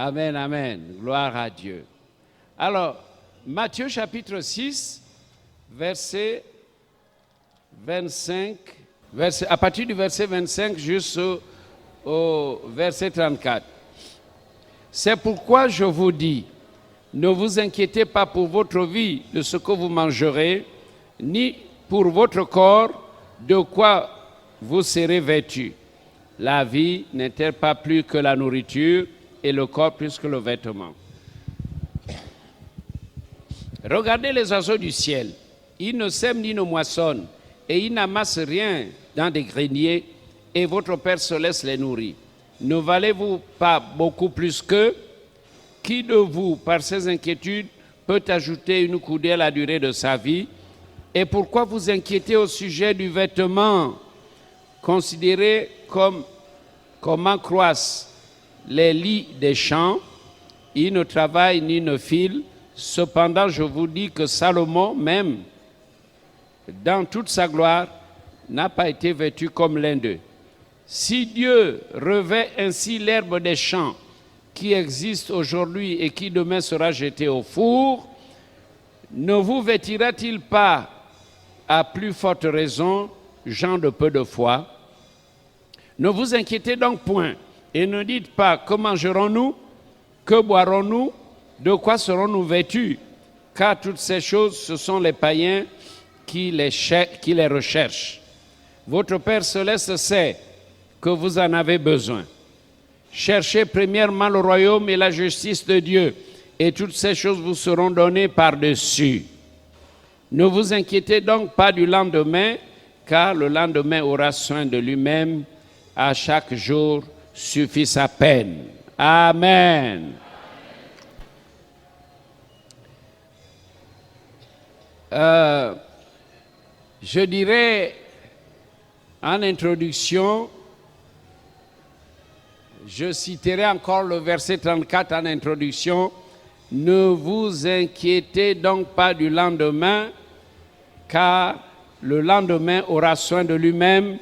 Amen, amen. Gloire à Dieu. Alors, Matthieu chapitre 6, verset 25, à partir du verset 25 jusqu'au verset 34. C'est pourquoi je vous dis, ne vous inquiétez pas pour votre vie de ce que vous mangerez, ni pour votre corps de quoi vous serez vêtus. La vie n'est-elle pas plus que la nourriture et le corps plus que le vêtement? Regardez les oiseaux du ciel. Ils ne sèment ni ne moissonnent et ils n'amassent rien dans des greniers et votre Père céleste les nourrit. Ne valez-vous pas beaucoup plus qu'eux? Qui de vous, par ses inquiétudes, peut ajouter une coudée à la durée de sa vie? Et pourquoi vous inquiétez au sujet du vêtement? Considérez comment croissent les lits des champs. Ils ne travaillent ni ne filent. Cependant, je vous dis que Salomon, même dans toute sa gloire, n'a pas été vêtu comme l'un d'eux. Si Dieu revêt ainsi l'herbe des champs qui existe aujourd'hui et qui demain sera jetée au four, ne vous vêtira-t-il pas à plus forte raison, gens de peu de foi? Ne vous inquiétez donc point et ne dites pas que mangerons-nous, que boirons-nous, de quoi serons-nous vêtus? Car toutes ces choses, ce sont les païens qui les recherchent. Votre Père céleste sait que vous en avez besoin. Cherchez premièrement le royaume et la justice de Dieu, et toutes ces choses vous seront données par-dessus. Ne vous inquiétez donc pas du lendemain, car le lendemain aura soin de lui-même. À chaque jour suffit sa peine. Amen. Je dirais en introduction, je citerai encore le verset 34 en introduction. Ne vous inquiétez donc pas du lendemain, car le lendemain aura soin de lui-même.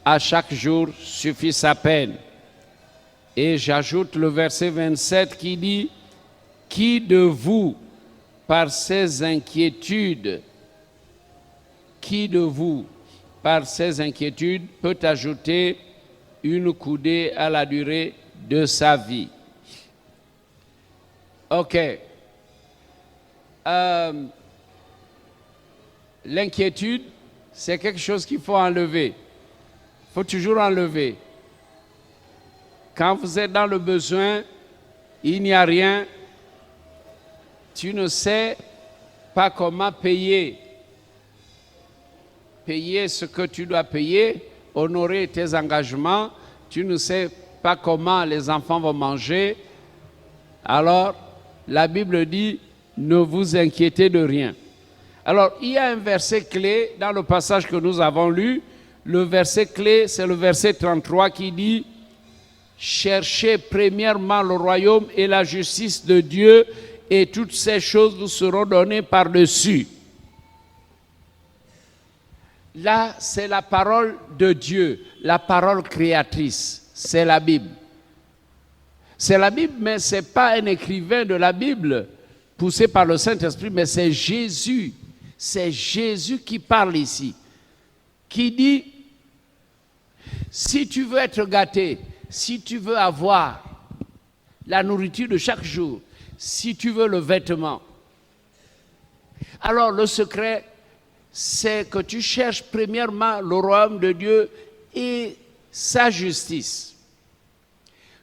À chaque jour suffit sa peine. Et j'ajoute le verset 27 qui dit, qui de vous, par ses inquiétudes, peut ajouter une coudée à la durée de sa vie? Ok. L'inquiétude, c'est quelque chose qu'il faut enlever. Il faut toujours enlever. Quand vous êtes dans le besoin, il n'y a rien, tu ne sais pas comment payer ce que tu dois payer, honorer tes engagements, tu ne sais pas comment les enfants vont manger. Alors, la Bible dit, ne vous inquiétez de rien. Alors, il y a un verset clé dans le passage que nous avons lu. Le verset clé, c'est le verset 33 qui dit, cherchez premièrement le royaume et la justice de Dieu, et toutes ces choses vous seront données par-dessus. Là, c'est la parole de Dieu, la parole créatrice, c'est la Bible. C'est la Bible, mais ce n'est pas un écrivain de la Bible poussé par le Saint-Esprit, mais c'est Jésus. C'est Jésus qui parle ici, qui dit, si tu veux être gâté, si tu veux avoir la nourriture de chaque jour, si tu veux le vêtement, alors le secret, c'est que tu cherches premièrement le royaume de Dieu et sa justice.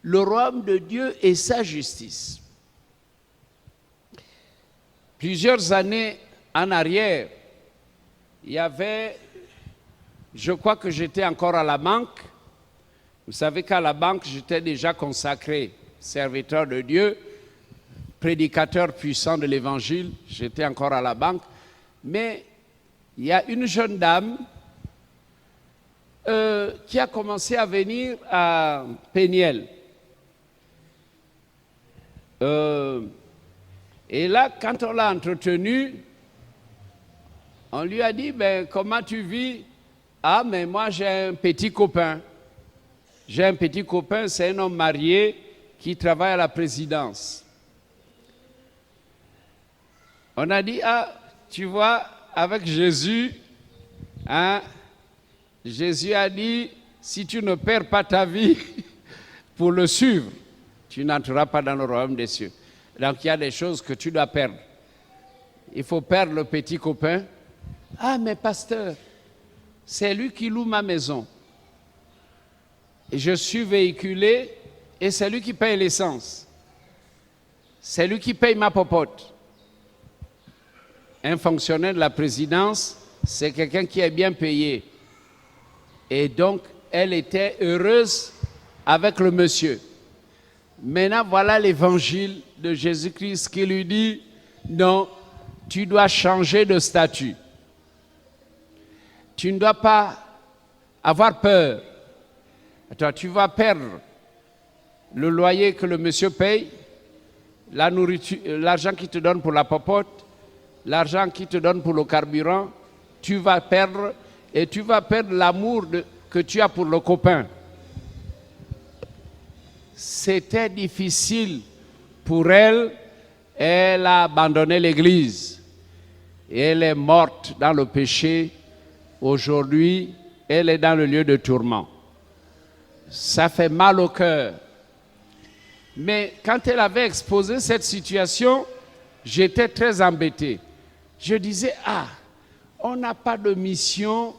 Le royaume de Dieu et sa justice. Plusieurs années en arrière, il y avait, je crois que j'étais encore à la banque. Vous savez qu'à la banque, j'étais déjà consacré, serviteur de Dieu, prédicateur puissant de l'évangile, j'étais encore à la banque. Mais il y a une jeune dame qui a commencé à venir à Péniel. Et là, quand on l'a entretenue, on lui a dit, ben, comment tu vis? Ah, mais moi j'ai un petit copain. J'ai un petit copain, c'est un homme marié qui travaille à la présidence. On a dit, ah, tu vois, avec Jésus, hein, Jésus a dit, si tu ne perds pas ta vie pour le suivre, tu n'entreras pas dans le royaume des cieux. Donc il y a des choses que tu dois perdre. Il faut perdre le petit copain. Ah, mais pasteur, c'est lui qui loue ma maison. Et je suis véhiculé et c'est lui qui paye l'essence. C'est lui qui paye ma popote. Un fonctionnaire de la présidence, c'est quelqu'un qui est bien payé. Et donc, elle était heureuse avec le monsieur. Maintenant, voilà l'évangile de Jésus-Christ qui lui dit, non, tu dois changer de statut. Tu ne dois pas avoir peur. Attends, tu vas perdre le loyer que le monsieur paye, la nourriture, l'argent qu'il te donne pour la popote, l'argent qu'il te donne pour le carburant, tu vas perdre et tu vas perdre l'amour que tu as pour le copain. C'était difficile pour elle, elle a abandonné l'église et elle est morte dans le péché. Aujourd'hui, elle est dans le lieu de tourment. Ça fait mal au cœur. Mais quand elle avait exposé cette situation, j'étais très embêté. Je disais, ah, on n'a pas de mission,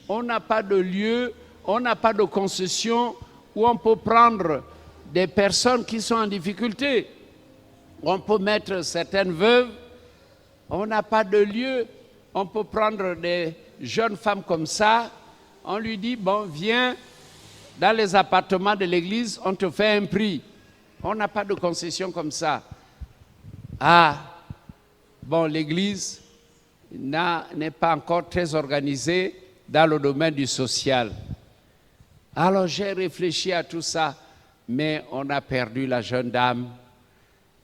on n'a pas de lieu, on n'a pas de concession où on peut prendre des personnes qui sont en difficulté. On peut mettre certaines veuves, on n'a pas de lieu, on peut prendre des jeunes femmes comme ça, on lui dit, bon, viens dans les appartements de l'église, on te fait un prix. On n'a pas de concession comme ça. Ah, bon, l'église n'est pas encore très organisée dans le domaine du social. Alors j'ai réfléchi à tout ça, mais on a perdu la jeune dame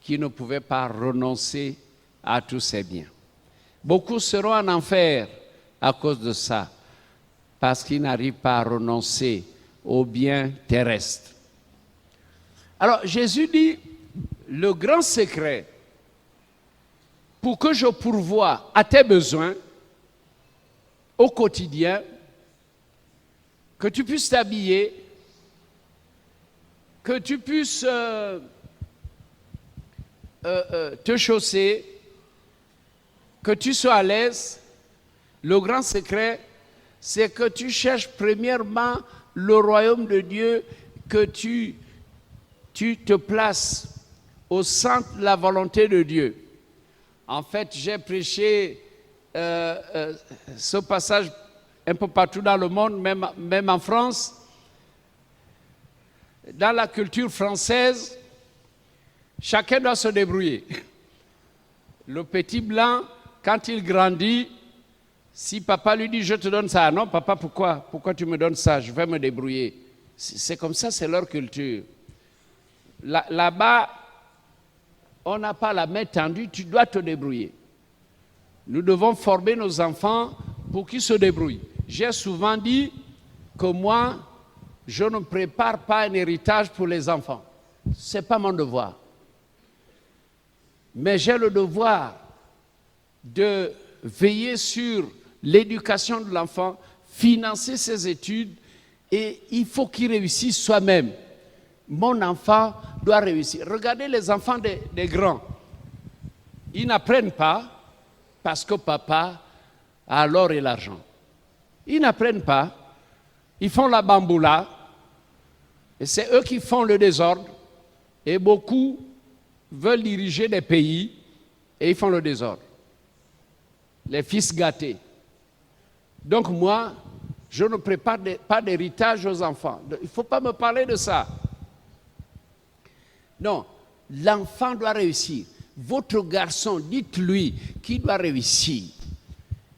qui ne pouvait pas renoncer à tous ses biens. Beaucoup seront en enfer à cause de ça, parce qu'ils n'arrivent pas à renoncer aux biens terrestres. Alors Jésus dit, le grand secret pour que je pourvoie à tes besoins au quotidien, que tu puisses t'habiller, que tu puisses te chausser, que tu sois à l'aise, le grand secret, c'est que tu cherches premièrement le royaume de Dieu, que tu te places au centre de la volonté de Dieu. En fait, j'ai prêché ce passage un peu partout dans le monde, même en France. Dans la culture française, chacun doit se débrouiller. Le petit blanc, quand il grandit, si papa lui dit « je te donne ça », non papa, pourquoi tu me donnes ça, je vais me débrouiller. C'est comme ça, c'est leur culture. Là-bas, on n'a pas la main tendue, tu dois te débrouiller. Nous devons former nos enfants pour qu'ils se débrouillent. J'ai souvent dit que moi, je ne prépare pas un héritage pour les enfants. Ce n'est pas mon devoir. Mais j'ai le devoir de veiller sur l'éducation de l'enfant, financer ses études, et il faut qu'il réussisse soi-même. Mon enfant doit réussir. Regardez les enfants des grands. Ils n'apprennent pas parce que papa a l'or et l'argent. Ils n'apprennent pas. Ils font la bamboula. Et c'est eux qui font le désordre. Et beaucoup veulent diriger des pays et ils font le désordre. Les fils gâtés. Donc moi, je ne prépare pas d'héritage aux enfants. Il ne faut pas me parler de ça. Non, l'enfant doit réussir. Votre garçon, dites-lui qu'il doit réussir.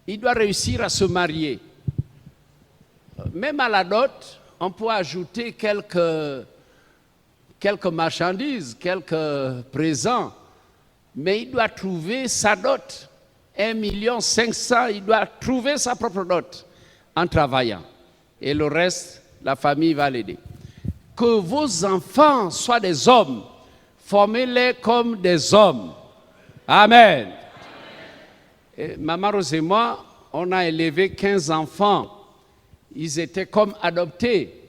Il doit réussir à se marier. Même à la dot, on peut ajouter quelques marchandises, quelques présents. Mais il doit trouver sa dot. 1,5 million, il doit trouver sa propre dot en travaillant. Et le reste, la famille va l'aider. Que vos enfants soient des hommes Formez-les comme des hommes. Amen. Et Maman Rose et moi, on a élevé 15 enfants. Ils étaient comme adoptés.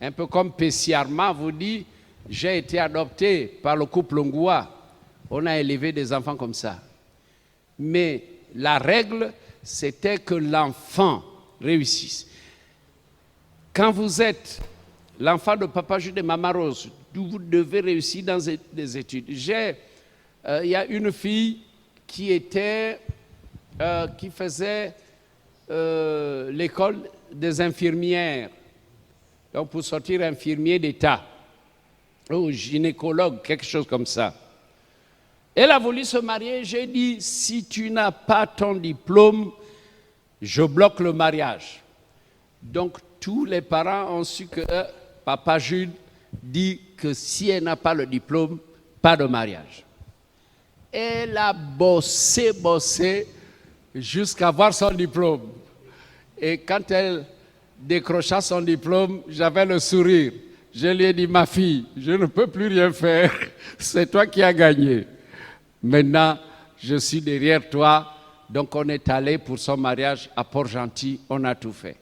Un peu comme Pessiarma vous dit, j'ai été adopté par le couple Ngoua. On a élevé des enfants comme ça. Mais la règle, c'était que l'enfant réussisse. Quand vous êtes l'enfant de Papa Jude et Maman Rose, vous devez réussir dans des études. Il y a une fille qui faisait l'école des infirmières. Donc pour sortir infirmier d'État, ou gynécologue, quelque chose comme ça. Elle a voulu se marier, j'ai dit, si tu n'as pas ton diplôme, je bloque le mariage. Donc tous les parents ont su que Papa Jude dit que si elle n'a pas le diplôme, pas de mariage. Elle a bossé jusqu'à avoir son diplôme. Et quand elle décrocha son diplôme, j'avais le sourire. Je lui ai dit, ma fille, je ne peux plus rien faire. C'est toi qui as gagné. Maintenant, je suis derrière toi. Donc on est allé pour son mariage à Port-Gentil. On a tout fait.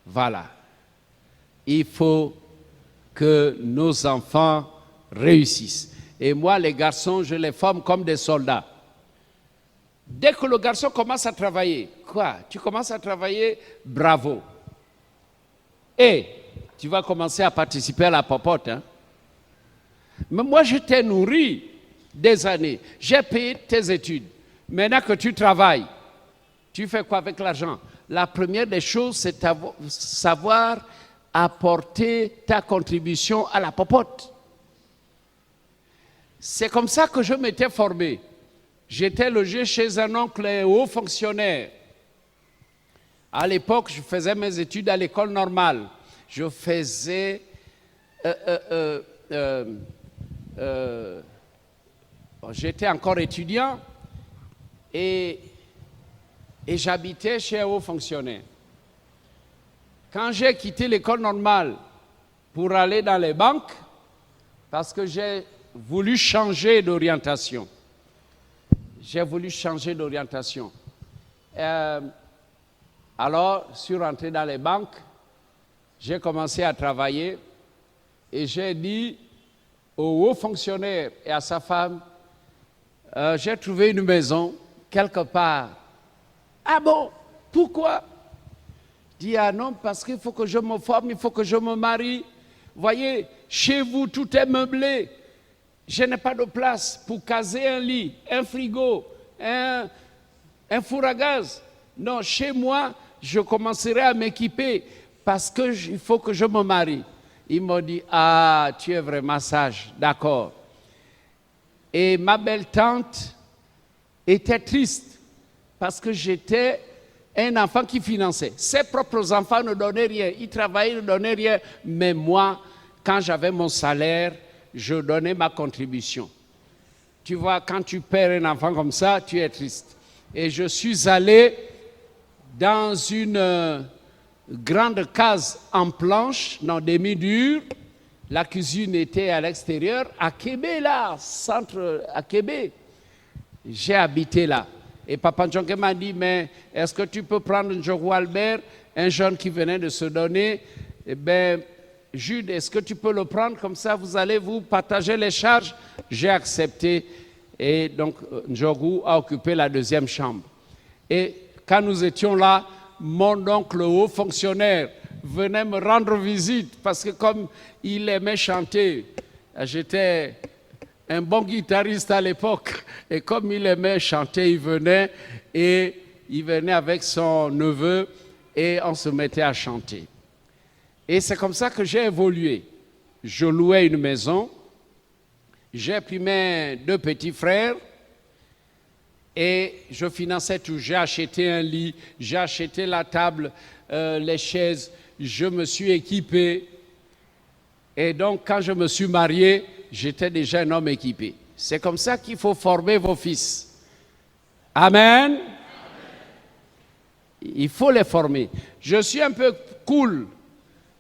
Voilà. Il faut que nos enfants réussissent. Et moi, les garçons, je les forme comme des soldats. Dès que le garçon commence à travailler, quoi? Tu commences à travailler, bravo. Et tu vas commencer à participer à la popote. Hein? Mais moi, je t'ai nourri des années. J'ai payé tes études. Maintenant que tu travailles, tu fais quoi avec l'argent? La première des choses, c'est savoir apporter ta contribution à la popote. C'est comme ça que je m'étais formé. J'étais logé chez un oncle haut fonctionnaire. À l'époque, je faisais mes études à l'école normale. Je faisais... j'étais encore étudiant et j'habitais chez un haut fonctionnaire. Quand j'ai quitté l'école normale pour aller dans les banques, parce que j'ai voulu changer d'orientation. Alors, je suis rentré dans les banques, j'ai commencé à travailler et j'ai dit au haut fonctionnaire et à sa femme, j'ai trouvé une maison quelque part. Ah bon? Pourquoi? Dit, ah non, parce qu'il faut que je me forme, il faut que je me marie. Voyez, chez vous, tout est meublé. Je n'ai pas de place pour caser un lit, un frigo, un four à gaz. Non, chez moi, je commencerai à m'équiper parce qu'il faut que je me marie. Il m'a dit, ah, tu es vraiment sage, d'accord. Et ma belle-tante était triste parce que j'étais un enfant qui finançait. Ses propres enfants ne donnaient rien, ils travaillaient, ne donnaient rien. Mais moi, quand j'avais mon salaire, je donnais ma contribution. Tu vois, quand tu perds un enfant comme ça, tu es triste. Et je suis allé dans une grande case en planche, dans demi-dur. La cuisine était à l'extérieur, à Québec, là, centre à Québec. J'ai habité là. Et Papa Njonke m'a dit, mais est-ce que tu peux prendre Njogou Albert, un jeune qui venait de se donner? Eh bien, Jude, est-ce que tu peux le prendre comme ça, vous allez vous partager les charges? J'ai accepté et donc Njogou a occupé la deuxième chambre. Et quand nous étions là, mon oncle haut fonctionnaire venait me rendre visite parce que comme il aimait chanter, j'étais un bon guitariste à l'époque et comme il aimait chanter, il venait avec son neveu et on se mettait à chanter. Et c'est comme ça que j'ai évolué. Je louais une maison, j'ai pris mes 2 petits frères et je finançais tout. J'ai acheté un lit, j'ai acheté la table, les chaises, je me suis équipé. Et donc quand je me suis marié, j'étais déjà un homme équipé. C'est comme ça qu'il faut former vos fils. Amen. Il faut les former. Je suis un peu cool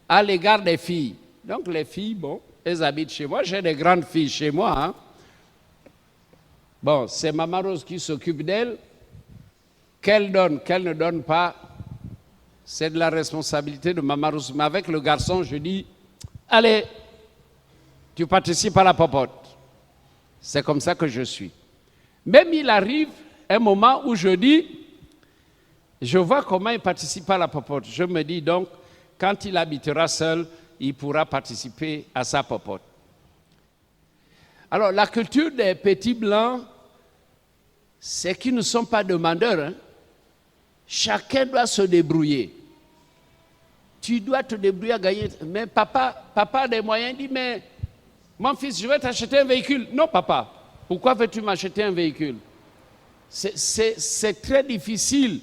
à l'égard des filles. Donc les filles, bon, elles habitent chez moi. J'ai des grandes filles chez moi. Hein. Bon, c'est Maman Rose qui s'occupe d'elles. Qu'elle donne, qu'elle ne donne pas, c'est de la responsabilité de Maman Rose. Mais avec le garçon, je dis, allez, tu participes à la popote. C'est comme ça que je suis. Même il arrive un moment où je dis, je vois comment il participe à la popote. Je me dis donc, quand il habitera seul, il pourra participer à sa popote. Alors, la culture des petits blancs, c'est qu'ils ne sont pas demandeurs. Hein. Chacun doit se débrouiller. Tu dois te débrouiller à gagner. Mais papa a des moyens, dit, mais mon fils, je vais t'acheter un véhicule. Non, papa, pourquoi veux-tu m'acheter un véhicule? C'est très difficile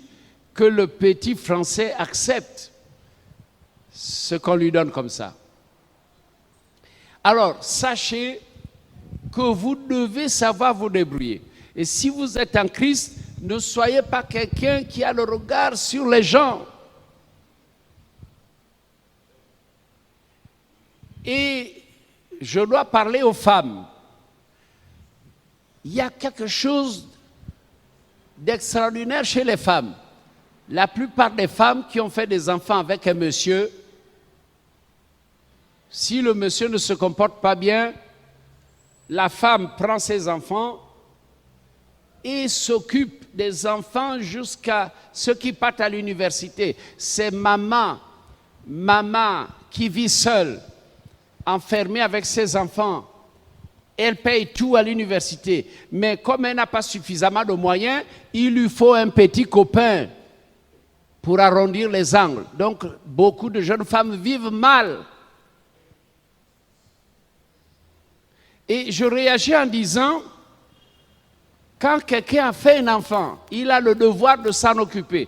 que le petit Français accepte ce qu'on lui donne comme ça. Alors, sachez que vous devez savoir vous débrouiller. Et si vous êtes en Christ, ne soyez pas quelqu'un qui a le regard sur les gens. Et je dois parler aux femmes. Il y a quelque chose d'extraordinaire chez les femmes. La plupart des femmes qui ont fait des enfants avec un monsieur, si le monsieur ne se comporte pas bien, la femme prend ses enfants et s'occupe des enfants jusqu'à ceux qui partent à l'université. C'est maman qui vit seule, enfermée avec ses enfants. Elle paye tout à l'université. Mais comme elle n'a pas suffisamment de moyens, il lui faut un petit copain pour arrondir les angles. Donc, beaucoup de jeunes femmes vivent mal. Et je réagis en disant, quand quelqu'un a fait un enfant, il a le devoir de s'en occuper.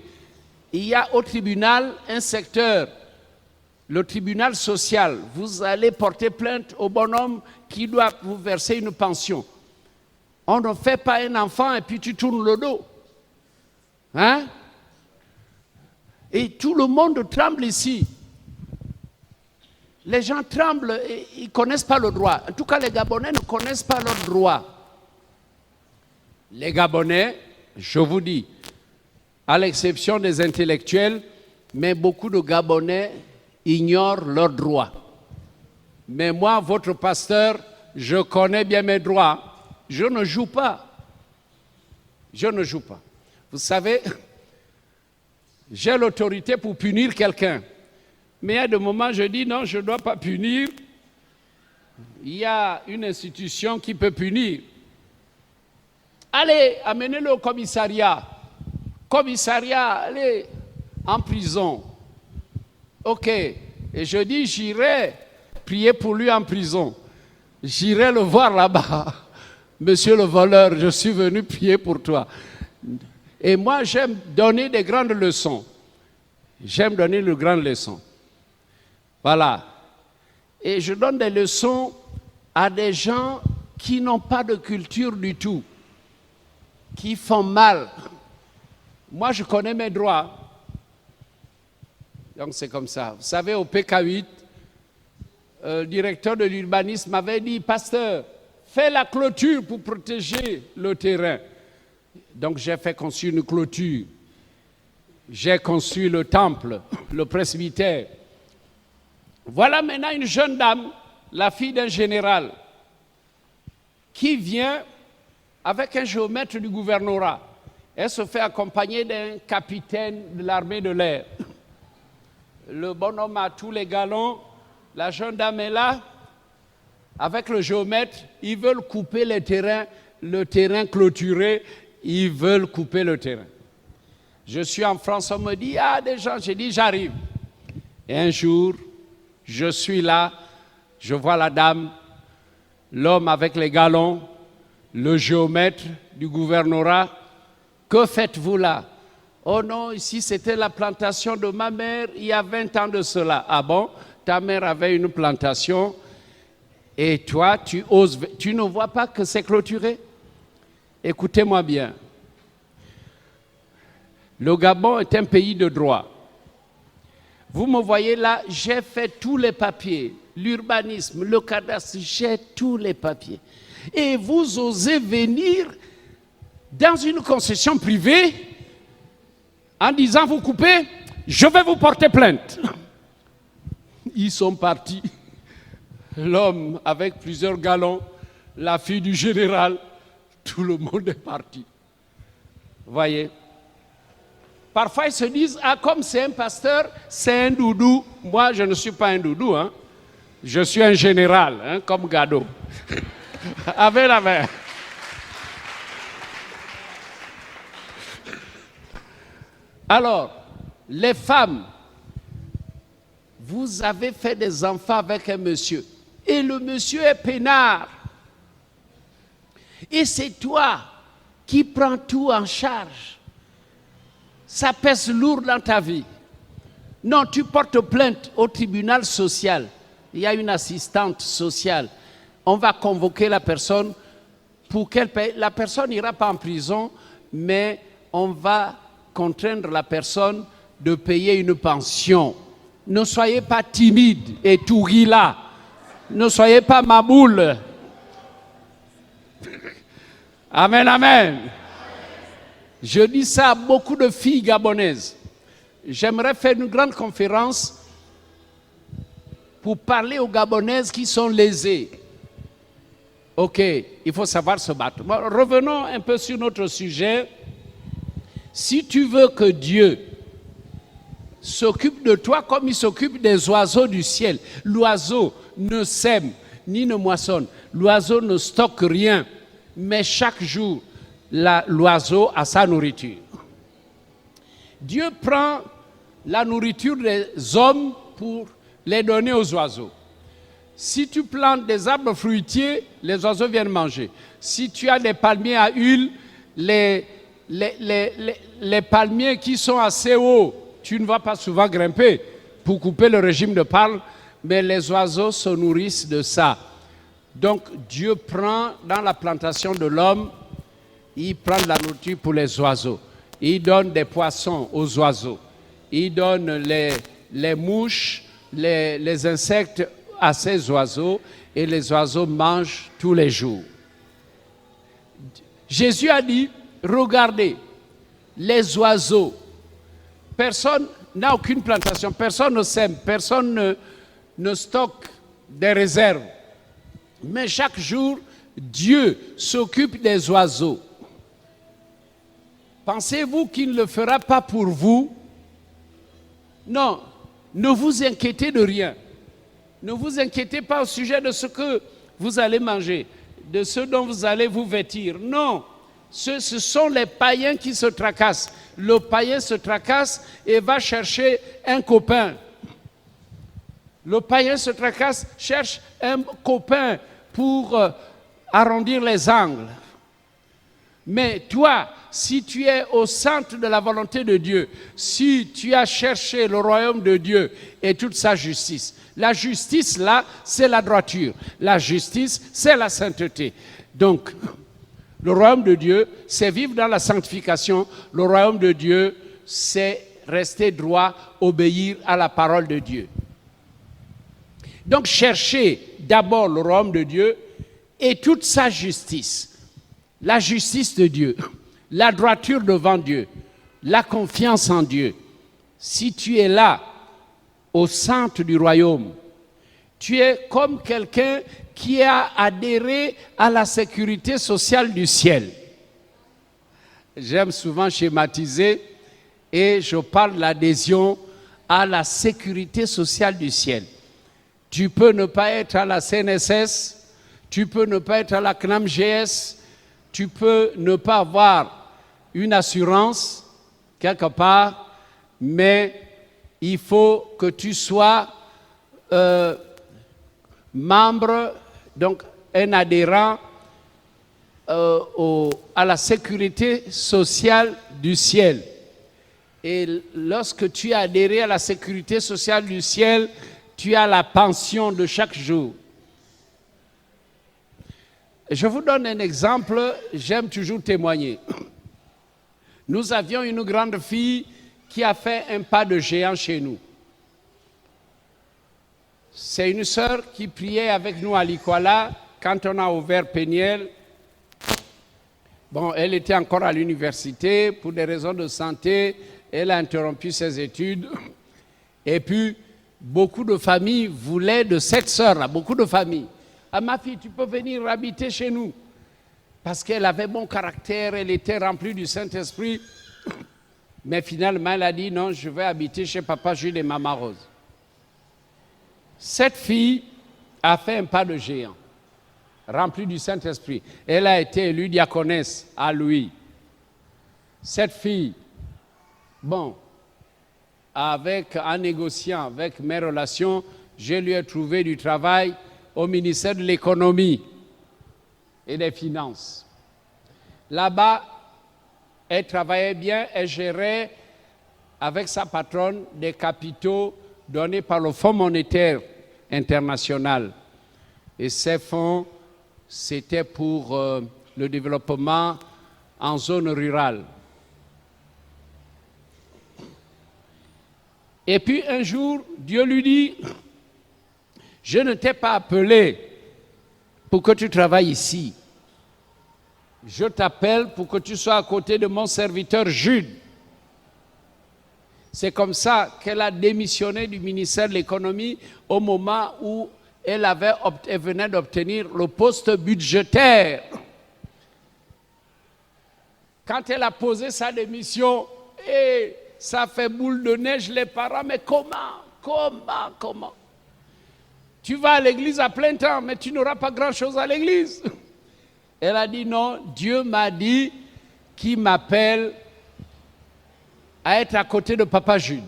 Il y a au tribunal un secteur, le tribunal social. Vous allez porter plainte au bonhomme qui doit vous verser une pension. On ne fait pas un enfant et puis tu tournes le dos. Hein? Et tout le monde tremble ici. Les gens tremblent et ils ne connaissent pas le droit. En tout cas, les Gabonais ne connaissent pas leur droit. Les Gabonais, je vous dis, à l'exception des intellectuels, mais beaucoup de Gabonais ignorent leurs droits. Mais moi, votre pasteur, je connais bien mes droits. Je ne joue pas. Je ne joue pas. Vous savez, j'ai l'autorité pour punir quelqu'un. Mais il y a des moments où je dis non, je ne dois pas punir. Il y a une institution qui peut punir. Allez, amenez-le au commissariat. Commissariat, allez, en prison. Ok. Et je dis, j'irai prier pour lui en prison. J'irai le voir là-bas. Monsieur le voleur, je suis venu prier pour toi. Et moi, j'aime donner des grandes leçons. J'aime donner de grandes leçons. Voilà. Et je donne des leçons à des gens qui n'ont pas de culture du tout, qui font mal. Moi, je connais mes droits. Donc, c'est comme ça. Vous savez, au PK8, le directeur de l'urbanisme m'avait dit, pasteur, fais la clôture pour protéger le terrain. Donc, j'ai fait construire une clôture. J'ai construit le temple, le presbytère. Voilà maintenant une jeune dame, la fille d'un général, qui vient avec un géomètre du gouvernorat. Elle se fait accompagner d'un capitaine de l'armée de l'air. Le bonhomme a tous les galons, la jeune dame est là, avec le géomètre, ils veulent couper le terrain clôturé, ils veulent couper le terrain. Je suis en France, on me dit, ah, des gens, j'ai dit, j'arrive. Et un jour, je suis là, je vois la dame, l'homme avec les galons, le géomètre du gouvernorat. Que faites-vous là? Oh non, ici c'était la plantation de ma mère il y a 20 ans de cela. Ah bon? Ta mère avait une plantation et toi, tu ne vois pas que c'est clôturé? Écoutez-moi bien. Le Gabon est un pays de droit. Vous me voyez là, j'ai fait tous les papiers, l'urbanisme, le cadastre, j'ai tous les papiers. Et vous osez venir dans une concession privée en disant vous coupez, je vais vous porter plainte. Ils sont partis. L'homme avec plusieurs galons, la fille du général, tout le monde est parti. Voyez. Parfois, ils se disent, ah, comme c'est un pasteur, c'est un doudou. Moi, je ne suis pas un doudou. Hein. Je suis un général, hein, comme Gado. Avec la main. Alors, les femmes, vous avez fait des enfants avec un monsieur. Et le monsieur est peinard. Et c'est toi qui prends tout en charge. Ça pèse lourd dans ta vie. Non, tu portes plainte au tribunal social. Il y a une assistante sociale. On va convoquer la personne pour qu'elle paye. La personne n'ira pas en prison, mais on va contraindre la personne de payer une pension. Ne soyez pas timide et tourila. Ne soyez pas maboule. Amen, amen. Je dis ça à beaucoup de filles gabonaises. J'aimerais faire une grande conférence pour parler aux Gabonaises qui sont lésées. Ok, il faut savoir se battre. Bon, revenons un peu sur notre sujet. Si tu veux que Dieu s'occupe de toi comme il s'occupe des oiseaux du ciel, l'oiseau ne sème ni ne moissonne, l'oiseau ne stocke rien, mais chaque jour, l'oiseau a sa nourriture. Dieu prend la nourriture des hommes pour les donner aux oiseaux. Si tu plantes des arbres fruitiers, les oiseaux viennent manger. Si tu as des palmiers à huile, les palmiers qui sont assez hauts, tu ne vas pas souvent grimper pour couper le régime de palme, mais les oiseaux se nourrissent de ça. Donc Dieu prend dans la plantation de l'homme, il prend de la nourriture pour les oiseaux. Il donne des poissons aux oiseaux. Il donne les mouches, les insectes à ces oiseaux et les oiseaux mangent tous les jours. Jésus a dit, regardez, les oiseaux, personne n'a aucune plantation, personne ne sème, personne ne stocke des réserves. Mais chaque jour, Dieu s'occupe des oiseaux. Pensez-vous qu'il ne le fera pas pour vous? Non, ne vous inquiétez de rien. Ne vous inquiétez pas au sujet de ce que vous allez manger, de ce dont vous allez vous vêtir. Non, ce sont les païens qui se tracassent. Le païen se tracasse et va chercher un copain. Le païen se tracasse, cherche un copain pour arrondir les angles. Mais toi, si tu es au centre de la volonté de Dieu, si tu as cherché le royaume de Dieu et toute sa justice, la justice là, c'est la droiture. La justice, c'est la sainteté. Donc, le royaume de Dieu, c'est vivre dans la sanctification. Le royaume de Dieu, c'est rester droit, obéir à la parole de Dieu. Donc, cherchez d'abord le royaume de Dieu et toute sa justice. La justice de Dieu, la droiture devant Dieu, la confiance en Dieu. Si tu es là, au centre du royaume, tu es comme quelqu'un qui a adhéré à la sécurité sociale du ciel. J'aime souvent schématiser et je parle de l'adhésion à la sécurité sociale du ciel. Tu peux ne pas être à la CNSS, tu peux ne pas être à la CNAMGS, tu peux ne pas avoir une assurance quelque part, mais il faut que tu sois membre, donc un adhérent à la sécurité sociale du ciel. Et lorsque tu as adhéré à la sécurité sociale du ciel, tu as la pension de chaque jour. Je vous donne un exemple, j'aime toujours témoigner. Nous avions une grande fille qui a fait un pas de géant chez nous. C'est une sœur qui priait avec nous à l'Ikwala quand on a ouvert Péniel. Bon, elle était encore à l'université pour des raisons de santé. Elle a interrompu ses études. Et puis, beaucoup de familles voulaient de cette sœur-là, beaucoup de familles. Ah, ma fille, tu peux venir habiter chez nous. Parce qu'elle avait bon caractère, elle était remplie du Saint-Esprit. Mais finalement, elle a dit non, je vais habiter chez Papa Jules et Maman Rose. Cette fille a fait un pas de géant, remplie du Saint-Esprit. Elle a été élue diaconesse à Louis. Cette fille, bon, en négociant avec mes relations, je lui ai trouvé du travail au ministère de l'économie et des finances. Là-bas, elle travaillait bien, elle gérait avec sa patronne des capitaux donnés par le Fonds monétaire international. Et ces fonds, c'était pour le développement en zone rurale. Et puis un jour, Dieu lui dit, je ne t'ai pas appelé pour que tu travailles ici. Je t'appelle pour que tu sois à côté de mon serviteur Jude. C'est comme ça qu'elle a démissionné du ministère de l'économie au moment où elle venait d'obtenir le poste budgétaire. Quand elle a posé sa démission, et ça fait boule de neige, les parents, mais comment? Tu vas à l'église à plein temps, mais tu n'auras pas grand-chose à l'église. Elle a dit non, Dieu m'a dit qu'il m'appelle à être à côté de Papa Jules.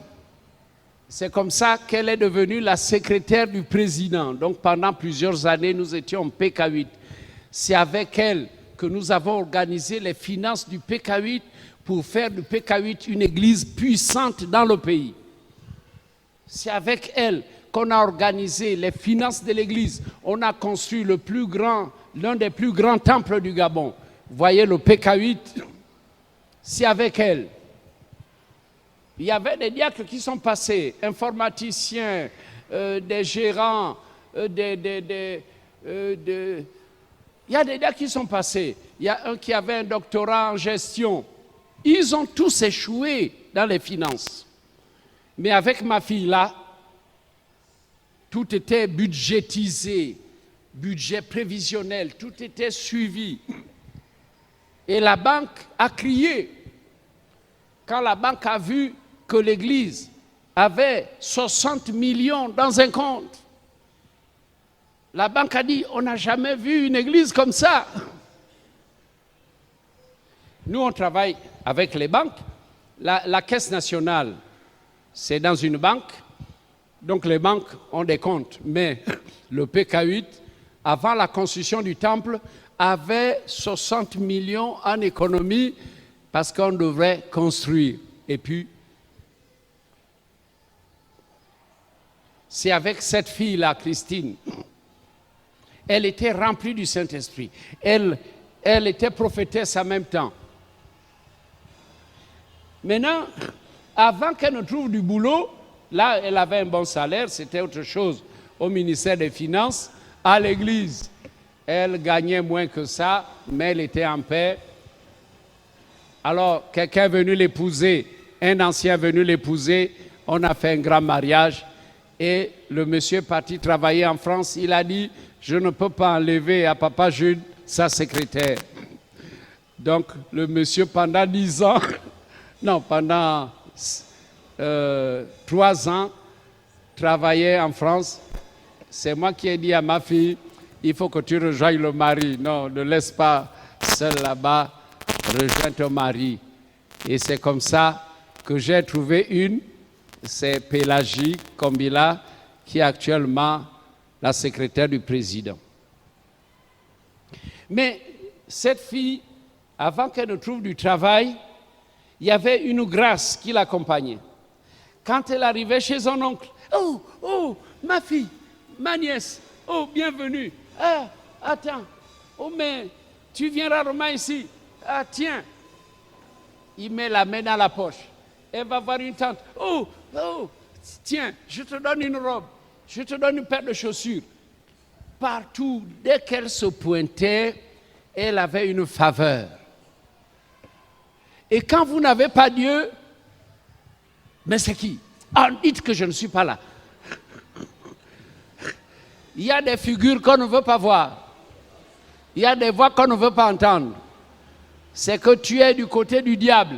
C'est comme ça qu'elle est devenue la secrétaire du président. Donc pendant plusieurs années, nous étions en PK8. C'est avec elle que nous avons organisé les finances du PK8 pour faire du PK8 une église puissante dans le pays. C'est avec elle qu'on a organisé les finances de l'église. On a construit l'un des plus grands temples du Gabon. Vous voyez le PK8, c'est avec elle. Il y avait des diacres qui sont passés, informaticiens, des gérants, il y a des diacres qui sont passés. Il y a un qui avait un doctorat en gestion. Ils ont tous échoué dans les finances. Mais avec ma fille là, tout était budgétisé, budget prévisionnel, tout était suivi. Et la banque a crié. Quand la banque a vu que l'église avait 60 millions dans un compte, la banque a dit, on n'a jamais vu une église comme ça. Nous, on travaille avec les banques. La Caisse nationale, c'est dans une banque. Donc les banques ont des comptes. Mais le PK8, avant la construction du temple, avait 60 millions en économie parce qu'on devrait construire. Et puis, c'est avec cette fille-là, Christine. Elle était remplie du Saint-Esprit. Elle était prophétesse en même temps. Maintenant, avant qu'elle ne trouve du boulot, là, elle avait un bon salaire, c'était autre chose au ministère des Finances. À l'église, elle gagnait moins que ça, mais elle était en paix. Alors, quelqu'un est venu l'épouser, un ancien est venu l'épouser, on a fait un grand mariage et le monsieur est parti travailler en France. Il a dit, je ne peux pas enlever à Papa Jules sa secrétaire. Donc, le monsieur, pendant 10 ans, non, pendant 3 ans, travaillait en France. C'est moi qui ai dit à ma fille, il faut que tu rejoignes le mari. Non, ne laisse pas seul là-bas. Rejoins ton mari. Et c'est comme ça que j'ai trouvé c'est Pélagie Kombila, qui est actuellement la secrétaire du président. Mais cette fille, avant qu'elle ne trouve du travail, il y avait une grâce qui l'accompagnait. Quand elle arrivait chez son oncle, oh, ma fille, ma nièce, oh, bienvenue. Ah, attends, oh, mais tu viens rarement ici. Ah, tiens, il met la main dans la poche. Elle va voir une tante. Oh, tiens, je te donne une robe. Je te donne une paire de chaussures. Partout, dès qu'elle se pointait, elle avait une faveur. Et quand vous n'avez pas Dieu, mais c'est qui? Ah, dites que je ne suis pas là. Il y a des figures qu'on ne veut pas voir. Il y a des voix qu'on ne veut pas entendre. C'est que tu es du côté du diable.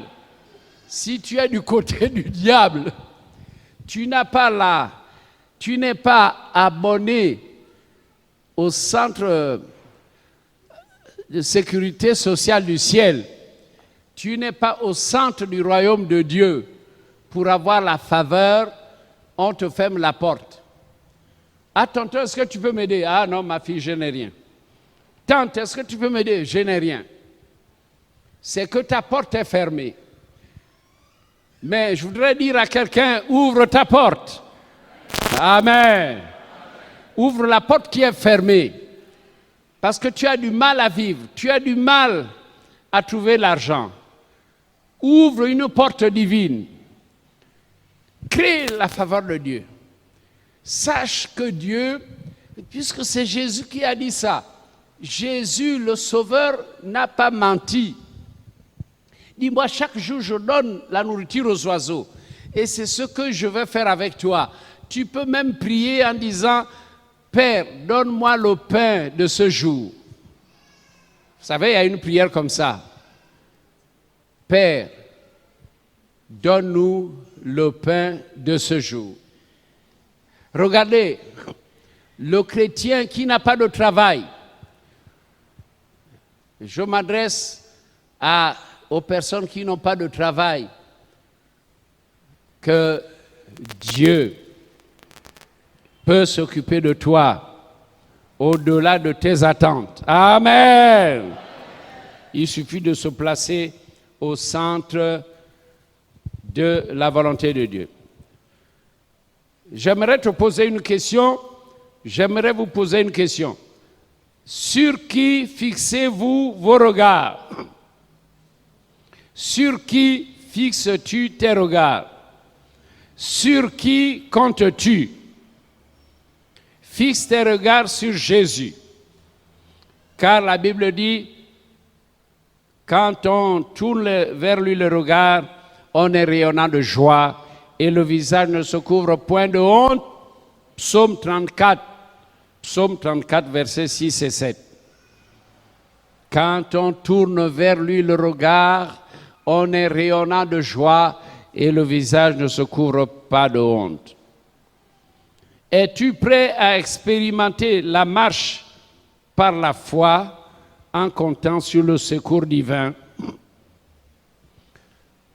Si tu es du côté du diable, tu n'es pas abonné au centre de sécurité sociale du ciel. Tu n'es pas au centre du royaume de Dieu. Pour avoir la faveur, on te ferme la porte. Ah, tonton, est-ce que tu peux m'aider? Ah non, ma fille, je n'ai rien. Tante, est-ce que tu peux m'aider? Je n'ai rien. C'est que ta porte est fermée. Mais je voudrais dire à quelqu'un, ouvre ta porte. Amen. Ouvre la porte qui est fermée. Parce que tu as du mal à vivre. Tu as du mal à trouver l'argent. Ouvre une porte divine. Crée la faveur de Dieu. Sache que Dieu, puisque c'est Jésus qui a dit ça, Jésus le Sauveur n'a pas menti. Dis-moi, chaque jour je donne la nourriture aux oiseaux. Et c'est ce que je vais faire avec toi. Tu peux même prier en disant, Père, donne-moi le pain de ce jour. Vous savez, il y a une prière comme ça. Père, donne-nous le pain de ce jour. Regardez, le chrétien qui n'a pas de travail, je m'adresse aux personnes qui n'ont pas de travail, que Dieu peut s'occuper de toi au-delà de tes attentes. Amen. Il suffit de se placer au centre de la volonté de Dieu. J'aimerais te poser une question. J'aimerais vous poser une question. Sur qui fixez-vous vos regards? Sur qui fixes-tu tes regards? Sur qui comptes-tu? Fixe tes regards sur Jésus. Car la Bible dit, quand on tourne vers lui le regard, on est rayonnant de joie et le visage ne se couvre point de honte. Psaume 34, versets 6 et 7. Quand on tourne vers lui le regard, on est rayonnant de joie et le visage ne se couvre pas de honte. Es-tu prêt à expérimenter la marche par la foi en comptant sur le secours divin?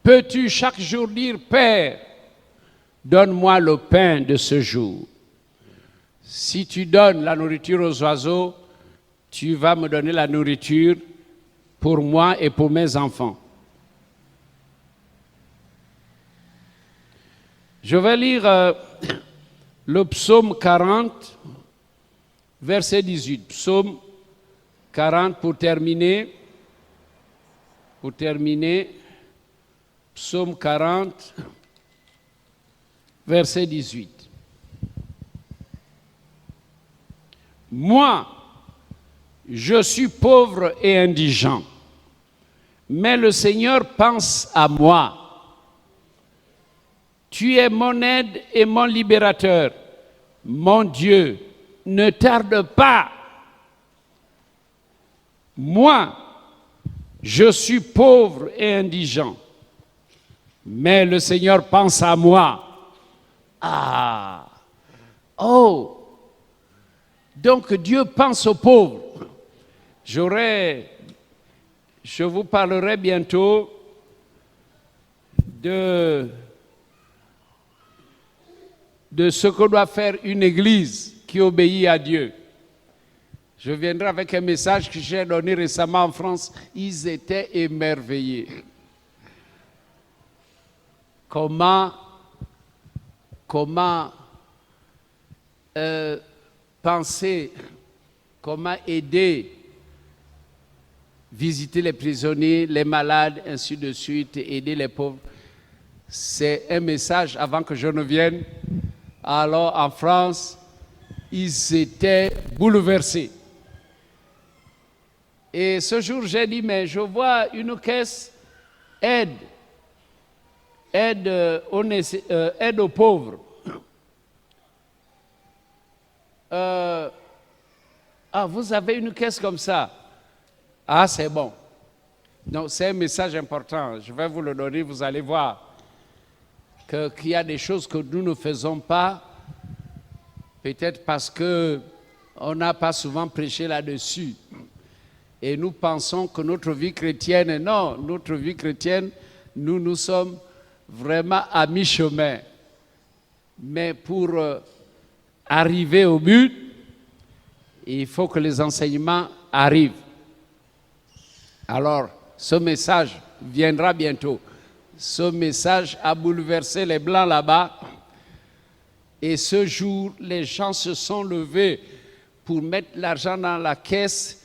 Peux-tu chaque jour dire, Père, donne-moi le pain de ce jour? Si tu donnes la nourriture aux oiseaux, tu vas me donner la nourriture pour moi et pour mes enfants. Je vais lire le psaume 40, verset 18. Psaume 40 pour terminer. Psaume 40, verset 18. Moi, je suis pauvre et indigent, mais le Seigneur pense à moi. Tu es mon aide et mon libérateur. Mon Dieu, ne tarde pas. Moi, je suis pauvre et indigent, mais le Seigneur pense à moi. Ah! Oh! Donc Dieu pense aux pauvres. Je vous parlerai bientôt de ce que doit faire une église qui obéit à Dieu. Je viendrai avec un message que j'ai donné récemment en France. Ils étaient émerveillés. Comment penser, comment aider, visiter les prisonniers, les malades, ainsi de suite, aider les pauvres. C'est un message avant que je ne vienne. Alors en France, ils étaient bouleversés. Et ce jour, j'ai dit, mais je vois une caisse aide aux pauvres. Vous avez une caisse comme ça. Ah, c'est bon. Donc, c'est un message important. Je vais vous le donner, vous allez voir qu'il y a des choses que nous ne faisons pas, peut-être parce qu'on n'a pas souvent prêché là-dessus. Et nous pensons que notre vie chrétienne, non, notre vie chrétienne, nous sommes vraiment à mi-chemin. Mais pour arriver au but, il faut que les enseignements arrivent. Alors, ce message viendra bientôt. Ce message a bouleversé les Blancs là-bas. Et ce jour, les gens se sont levés pour mettre l'argent dans la caisse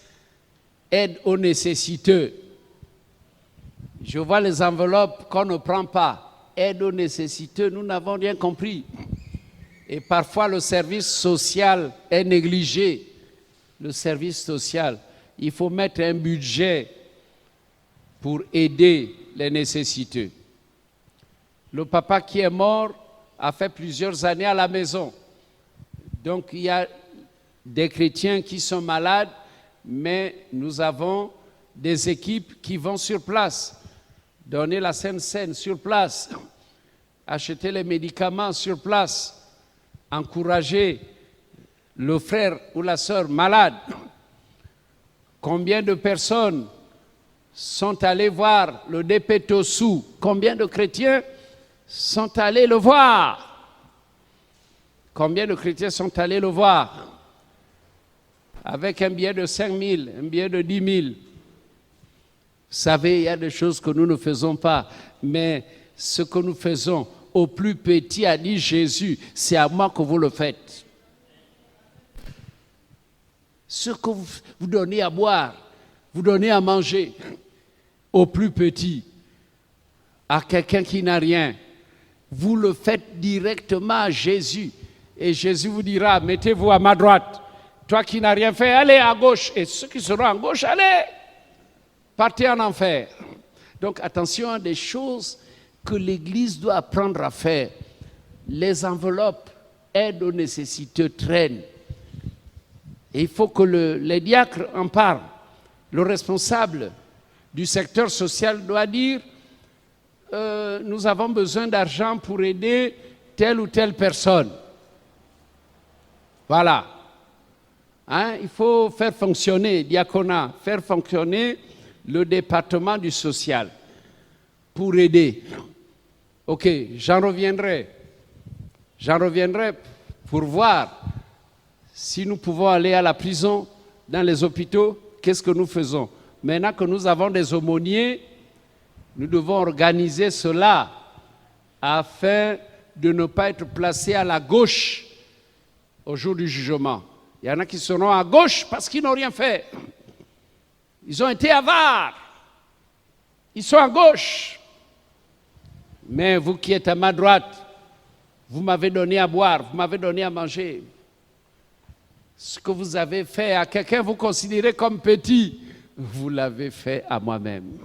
aide aux nécessiteux. Je vois les enveloppes qu'on ne prend pas. Aide aux nécessiteux, nous n'avons rien compris. Et parfois, le service social est négligé. Le service social, il faut mettre un budget pour aider les nécessiteux. Le papa qui est mort a fait plusieurs années à la maison. Donc, il y a des chrétiens qui sont malades, mais nous avons des équipes qui vont sur place, donner la Sainte Seine sur place, acheter les médicaments sur place, encourager le frère ou la sœur malade. Combien de personnes sont allées voir le Dépetossou? Combien de chrétiens sont allés le voir? Combien de chrétiens sont allés le voir? Avec un billet de 5 000, un billet de 10 000. Vous savez, il y a des choses que nous ne faisons pas, mais ce que nous faisons au plus petit, a dit Jésus, c'est à moi que vous le faites. Ce que vous donnez à boire, vous donnez à manger au plus petit, à quelqu'un qui n'a rien, vous le faites directement à Jésus. Et Jésus vous dira, mettez-vous à ma droite. Toi qui n'as rien fait, allez à gauche. Et ceux qui seront à gauche, allez, partez en enfer. Donc attention à des choses que l'Église doit apprendre à faire. Les enveloppes, aide aux nécessiteux, traînent. Et il faut que les diacres en parlent. Le responsable du secteur social doit dire nous avons besoin d'argent pour aider telle ou telle personne. Voilà. Il faut faire fonctionner, diaconat, faire fonctionner le département du social pour aider. Ok, j'en reviendrai pour voir si nous pouvons aller à la prison, dans les hôpitaux, qu'est-ce que nous faisons? Maintenant que nous avons des aumôniers, nous devons organiser cela afin de ne pas être placés à la gauche au jour du jugement. Il y en a qui seront à gauche parce qu'ils n'ont rien fait. Ils ont été avares. Ils sont à gauche. Mais vous qui êtes à ma droite, vous m'avez donné à boire, vous m'avez donné à manger. Ce que vous avez fait à quelqu'un, vous considérez comme petit, vous l'avez fait à moi-même.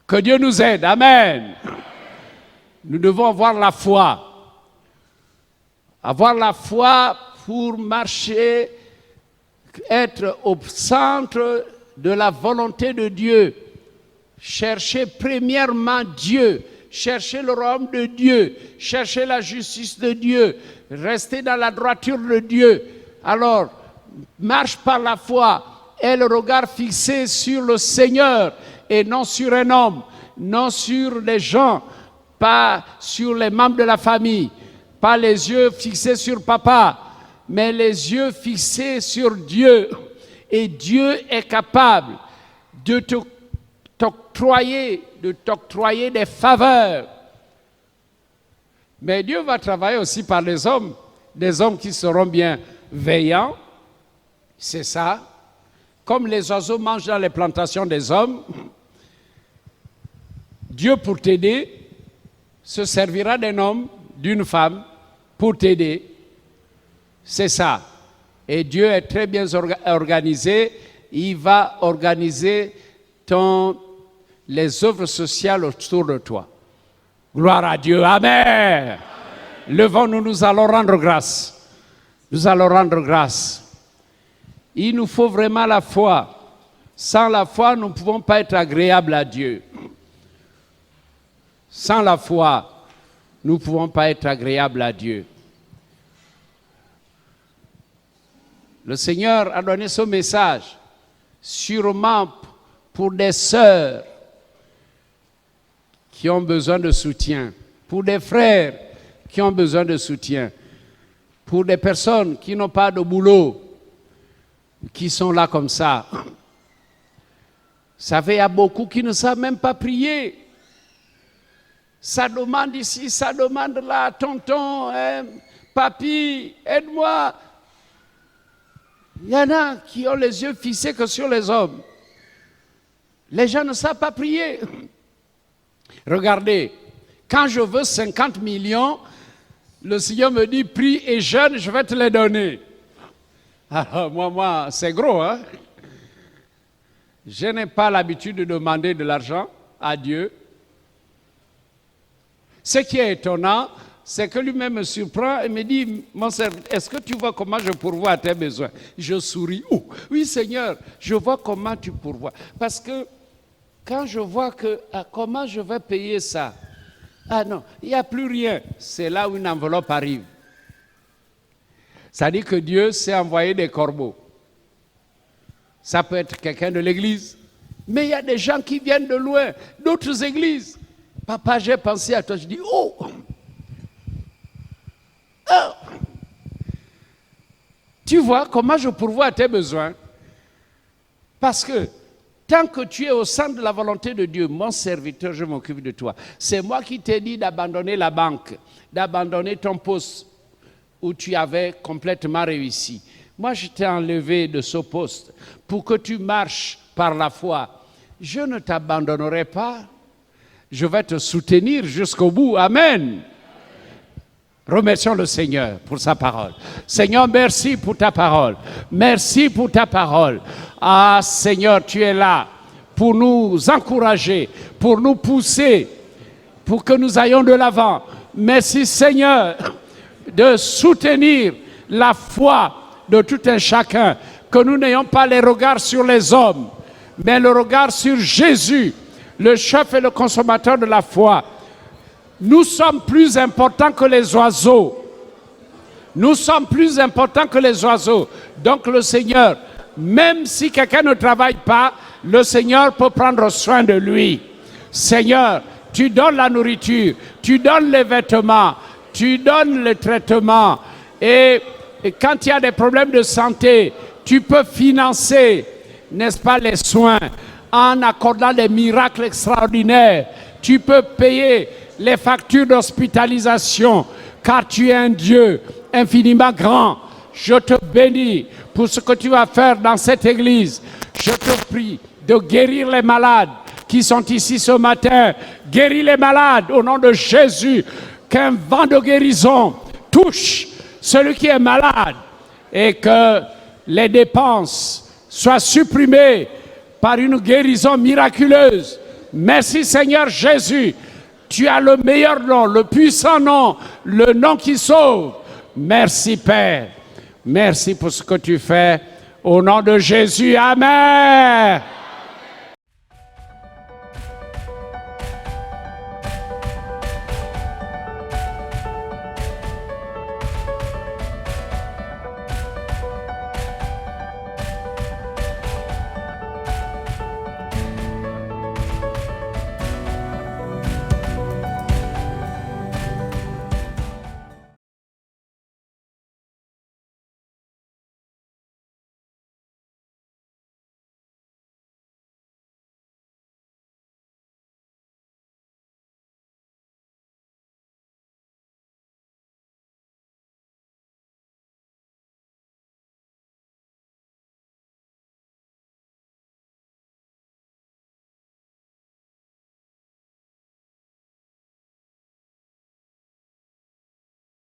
Que Dieu nous aide. Amen. Nous devons avoir la foi. Avoir la foi pour marcher, être au centre de la volonté de Dieu. Chercher premièrement Dieu. Chercher le royaume de Dieu. Chercher la justice de Dieu. Rester dans la droiture de Dieu. Alors, marche par la foi. Et le regard fixé sur le Seigneur et non sur un homme, non sur les gens, pas sur les membres de la famille, pas les yeux fixés sur papa, mais les yeux fixés sur Dieu. Et Dieu est capable de t'octroyer des faveurs. Mais Dieu va travailler aussi par les hommes qui seront bien veillants, c'est ça. Comme les oiseaux mangent dans les plantations des hommes, Dieu pour t'aider se servira d'un homme, d'une femme pour t'aider. C'est ça. Et Dieu est très bien organisé. Il va organiser les œuvres sociales autour de toi. Gloire à Dieu. Amen. Levons-nous, nous allons rendre grâce. Nous allons rendre grâce. Il nous faut vraiment la foi. Sans la foi, nous ne pouvons pas être agréables à Dieu. Sans la foi, nous ne pouvons pas être agréables à Dieu. Le Seigneur a donné ce message, sûrement pour des sœurs qui ont besoin de soutien, pour des frères qui ont besoin de soutien, pour des personnes qui n'ont pas de boulot, qui sont là comme ça. Vous savez, il y a beaucoup qui ne savent même pas prier. Ça demande ici, ça demande là, tonton, papy, aide-moi. Il y en a qui ont les yeux fixés que sur les hommes. Les gens ne savent pas prier. Regardez, quand je veux 50 millions, le Seigneur me dit, prie et jeûne, je vais te les donner. Alors moi, c'est gros, hein? Je n'ai pas l'habitude de demander de l'argent à Dieu. Ce qui est étonnant, c'est que lui-même me surprend et me dit, mon serviteur, est-ce que tu vois comment je pourvois à tes besoins? Je souris. Oh, oui Seigneur, je vois comment tu pourvois. Parce que quand je vois que comment je vais payer ça, ah non, il n'y a plus rien. C'est là où une enveloppe arrive. Ça dit que Dieu s'est envoyé des corbeaux. Ça peut être quelqu'un de l'église. Mais il y a des gens qui viennent de loin, d'autres églises. Papa, j'ai pensé à toi. Je dis, oh! Tu vois comment je pourvois à tes besoins? Parce que tant que tu es au centre de la volonté de Dieu, mon serviteur, je m'occupe de toi. C'est moi qui t'ai dit d'abandonner la banque, d'abandonner ton poste où tu avais complètement réussi. Moi, je t'ai enlevé de ce poste pour que tu marches par la foi. Je ne t'abandonnerai pas. Je vais te soutenir jusqu'au bout. Amen. Remercions le Seigneur pour sa parole. Seigneur, merci pour ta parole. Merci pour ta parole. Ah, Seigneur, tu es là pour nous encourager, pour nous pousser, pour que nous ayons de l'avant. Merci, Seigneur, de soutenir la foi de tout un chacun. Que nous n'ayons pas les regards sur les hommes, mais le regard sur Jésus, le chef et le consommateur de la foi. Nous sommes plus importants que les oiseaux. Nous sommes plus importants que les oiseaux. Donc le Seigneur, même si quelqu'un ne travaille pas, le Seigneur peut prendre soin de lui. Seigneur, tu donnes la nourriture, tu donnes les vêtements, tu donnes le traitement. Et quand il y a des problèmes de santé, tu peux financer, n'est-ce pas, les soins en accordant des miracles extraordinaires. Tu peux payer les factures d'hospitalisation, car tu es un Dieu infiniment grand. Je te bénis pour ce que tu vas faire dans cette église. Je te prie de guérir les malades qui sont ici ce matin. Guéris les malades au nom de Jésus. Qu'un vent de guérison touche celui qui est malade et que les dépenses soient supprimées par une guérison miraculeuse. Merci Seigneur Jésus. Tu as le meilleur nom, le puissant nom, le nom qui sauve. Merci Père. Merci pour ce que tu fais. Au nom de Jésus, Amen.